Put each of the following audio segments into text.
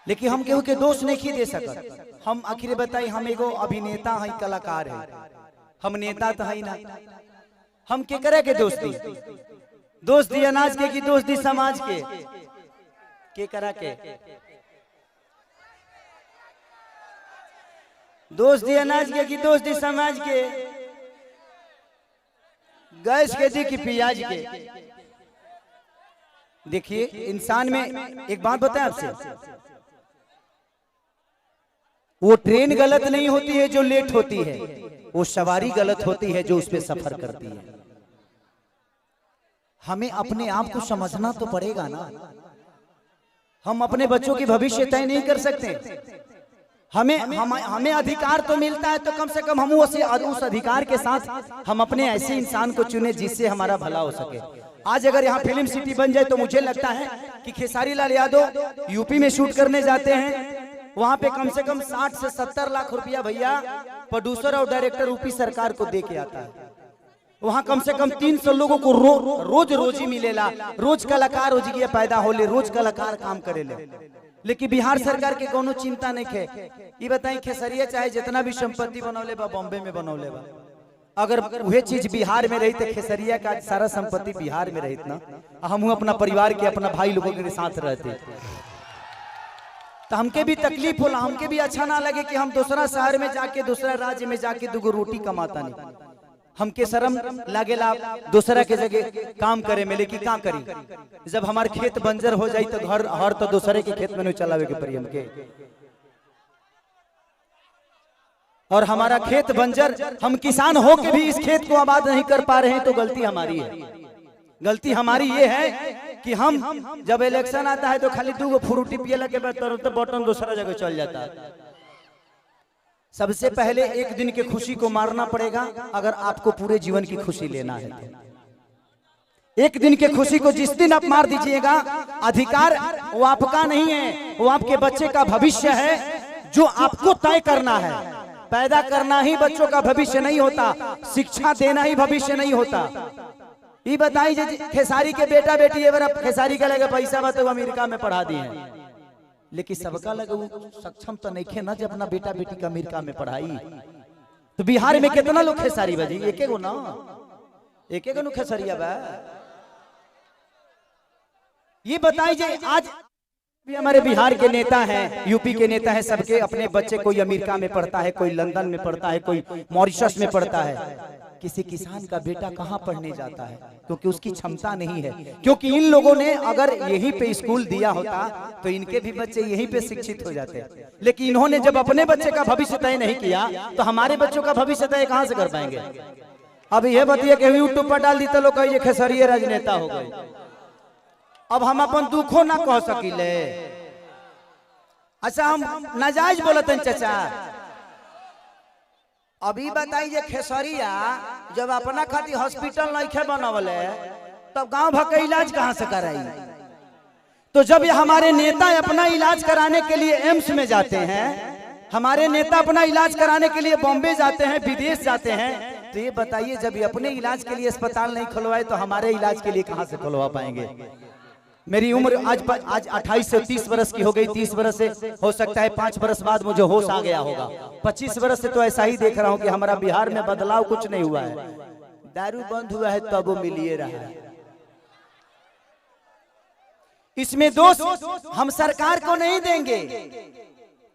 लेकिन हम केहू के दोष नहीं दे सकत। हम आखिर बताई हम एगो अभिनेता है, कलाकार है, हम नेता तो है ना। हम के करे के दोस्ती, दोस्त दी अनाज के की दोस्त दी समाज के करा के दोस्त दी अनाज के की दोस्त दी समाज के, गैस के दी की प्याज के। देखिए इंसान में एक बात बताएं आपसे, वो ट्रेन गलत नहीं होती है जो लेट होती है, वो सवारी गलत होती है जो उस पर सफर करती है। हमें अपने आप को समझना तो पड़ेगा ना। हम अपने बच्चों की भविष्य तय नहीं कर सकते। हमें अधिकार तो मिलता है, तो कम से कम हम उस अधिकार के साथ हम अपने ऐसे इंसान को चुने जिससे हमारा भला हो सके। आज अगर यहाँ फिल्म सिटी बन जाए तो मुझे लगता है कि खेसारी लाल यादव यूपी में शूट करने जाते हैं, वहां पे कम से कम 60 से 70 लाख रुपया भैया प्रोड्यूसर और डायरेक्टर यूपी सरकार को दे के आता है। वहां कम से कम 300 लोगों को रोज रोजी मिलेला, रोज कलाकार रोजी पैदा होले, रोज कलाकार काम करेले। लेकिन बिहार सरकार के कोनो चिंता नहीं है। ये बताई खेसरिया चाहे जितना भी संपत्ति बनौले बा बॉम्बे में बनौले बा, अगर वह चीज बिहार में रही तो खेसरिया का सारा संपत्ति बिहार में रही ना, हम अपना परिवार के अपना भाई लोगों के साथ रहते तो हमके भी तकलीफ होला, हमके भी अच्छा ना लगे कि हम दूसरा शहर में जाके दूसरा राज्य में जाके दुगो रोटी कमाता नहीं। हमके शर्म लागेला दूसरा के जगह काम करे में, लेकिन क्या करी जब हमारे खेत बंजर हो जाए तो घर हर तो दूसरे के खेत में नहीं चलावे के पड़ी हमके। और हमारा खेत बंजर, हम किसान हो के भी इस खेत को आबाद नहीं कर पा रहे हैं, तो गलती हमारी है। गलती हमारी ये है कि हम जब इलेक्शन आता है तो खाली 2 फ्रूटी पियला के बाद तुरंत बटन दूसरा जगह चल जाता है। सबसे पहले एक दिन की खुशी को मारना पड़ेगा अगर आपको पूरे जीवन की खुशी लेना है तो। एक दिन की खुशी को जिस दिन आप मार दीजिएगा, अधिकार वो आपका नहीं है, वो आपके बच्चे का भविष्य है जो आपको तय करना है। पैदा करना ही बच्चों का भविष्य नहीं होता, शिक्षा देना ही भविष्य नहीं होता। ये बताई खेसारी के बेटा बेटी एवर खेसारी का लगे पैसा बा तो अमेरिका में पढ़ा दिए हैं, लेकिन सबका लगे सक्षम तो नहीं खे ना जब अपना बेटा बेटी का अमेरिका में पढ़ाई। तो बिहार में कितना लोग खेसारी बाजी, एक गो ना, एक गो खेसरिया बा। ये बताई जाए आज भी हमारे बिहार के नेता हैं, यूपी के नेता हैं, सबके अपने बच्चे कोई अमेरिका में पढ़ता है, कोई लंदन में पढ़ता है, कोई मॉरिशस में पढ़ता है। किसी किसान का बेटा कहाँ पढ़ने जाता है? क्योंकि उसकी क्षमता नहीं है। क्योंकि इन लोगों ने अगर यहीं पे स्कूल दिया होता तो इनके भी बच्चे यहीं पे शिक्षित हो जाते। लेकिन इन्होंने जब अपने बच्चे का भविष्य तय नहीं किया तो हमारे बच्चों का भविष्य तय कहाँ से कर पाएंगे? अब ये बताइए कि यूट्यूब पर डाल दी तो लोग कहिए खेसरिया राजनेता हो गए। अब हम अपन दुखों ना कह सकीले। अच्छा हम नाजायज बोलते हैं चाचा। अभी बताइए खेसरिया जब अपना खातिर हॉस्पिटल नहीं बनवले तब गांव भर का इलाज कहां से कराई? तो जब ये हमारे नेता अपना इलाज कराने के लिए एम्स में जाते हैं, हमारे नेता अपना इलाज कराने के लिए बॉम्बे जाते हैं, विदेश जाते हैं, तो ये बताइए जब ये अपने इलाज के लिए अस्पताल नहीं खुलवाए तो हमारे इलाज के लिए कहां से खुलवा पाएंगे? मेरी उम्र आज 28 से 30 वर्ष की हो गई। 30 वर्ष से हो सकता है 5 वर्ष बाद मुझे होश आ गया होगा। 25 वर्ष से तो ऐसा ही देख रहा हूं कि हमारा बिहार में बदलाव कुछ नहीं हुआ है। दारू बंद हुआ है तब वो मिलिए रहा है। इसमें दोष हम सरकार को नहीं देंगे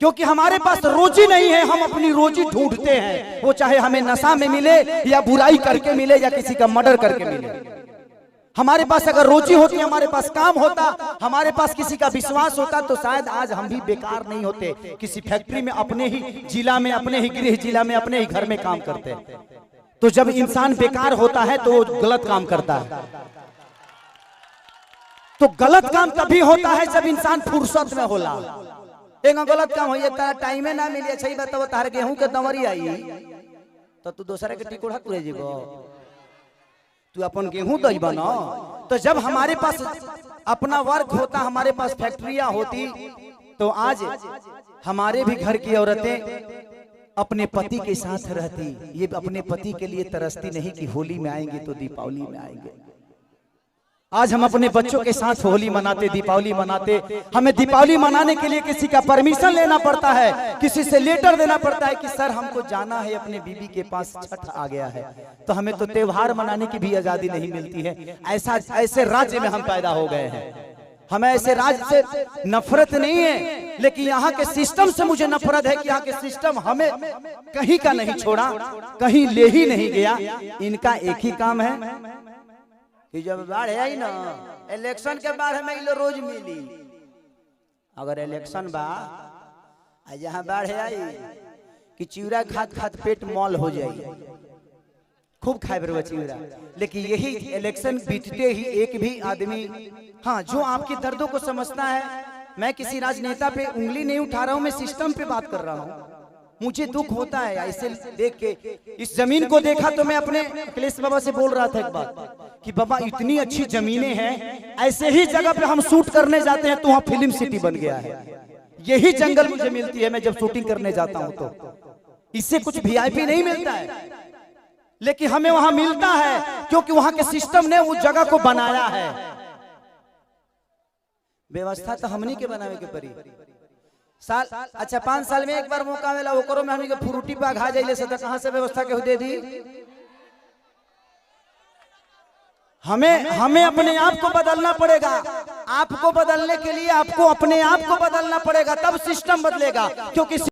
क्योंकि हमारे पास रोजी नहीं है। हम अपनी रोजी ढूंढते हैं, वो चाहे हमें नशा में मिले या बुराई करके मिले या किसी का मर्डर करके मिले। हमारे पास अगर रोजी होती, हमारे पास काम होता, हमारे पास किसी का विश्वास होता तो शायद आज हम भी बेकार नहीं होते। किसी फैक्ट्री में अपने ही जिला में, अपने ही गृह जिला में, अपने ही घर में काम करते। तो जब इंसान बेकार होता है तो वो गलत काम करता है। तो गलत काम तभी होता है जब इंसान फुर्सत में होला। एक गलत काम हो तारा टाइमे ना मिले। अच्छा बताओ तार गेहूं के दंवरी आई तो तू दूसरे के टिकोड़ा तुरे जीवो, तू अपन गेहूं दई बना। तो जब हमारे पास अपना वर्क होता, हमारे पास फैक्ट्रियां होती, तो आज हमारे भी घर की औरतें अपने पति के साथ रहती। ये अपने पति के लिए तरसती नहीं कि होली में आएंगे तो दीपावली में आएंगे। आज हम अपने बच्चों के साथ होली मनाते, दीपावली मनाते, हमें दीपावली मनाने के लिए किसी का परमिशन लेना पड़ता है, किसी से लेटर देना पड़ता है कि सर हमको जाना है अपने बीबी के पास, छठ आ गया है। तो हमें तो त्योहार मनाने की भी आजादी नहीं मिलती है। ऐसे राज्य में हम पैदा हो गए हैं। हमें ऐसे राज्य से नफरत नहीं है, लेकिन यहाँ के सिस्टम से मुझे नफरत है कि यहाँ के सिस्टम हमें कहीं का नहीं छोड़ा, कहीं ले ही नहीं गया। इनका एक ही काम है कि जब बाढ़ आई ना, इलेक्शन के बाढ़ में इलो रोज मिली। अगर इलेक्शन बा यहाँ बाढ़ आई कि चिवड़ा खात खात पेट मॉल हो जाए, खूब खाए बरवा चिवड़ा। लेकिन यही इलेक्शन बीतते ही एक भी आदमी, हाँ, जो आपके दर्दों को समझता है, मैं किसी राजनेता पे उंगली नहीं उठा रहा हूं, मैं सिस्टम पे बात कर रहा हूं। मुझे दुख होता है ऐसे देख के। इस जमीन को देखा तो मैं अपने अखिलेश बाबा से बोल रहा था एक बात कि बाबा इतनी अच्छी जमीनें हैं, ऐसे ही जगह पे हम शूट करने जाते हैं तो वहां फिल्म सिटी बन गया है। यही जंगल मुझे मिलती है मैं जब शूटिंग करने जाता हूं, तो इससे कुछ वीआईपी नहीं मिलता है, लेकिन हमें वहां मिलता है क्योंकि वहां के सिस्टम ने उस जगह को बनाया है। व्यवस्था तो हमनी के बनावे के पड़ी। साल अच्छा 5 साल में एक बार मौका मिला, वो करो में हमनी के फ्रूटी पे घा जाइले से तो कहां से व्यवस्था के दे दी। हमें अपने आप को बदलना पड़ेगा। आपको बदलने के लिए आपको अपने आप को बदलना पड़ेगा, तब सिस्टम बदलेगा। क्योंकि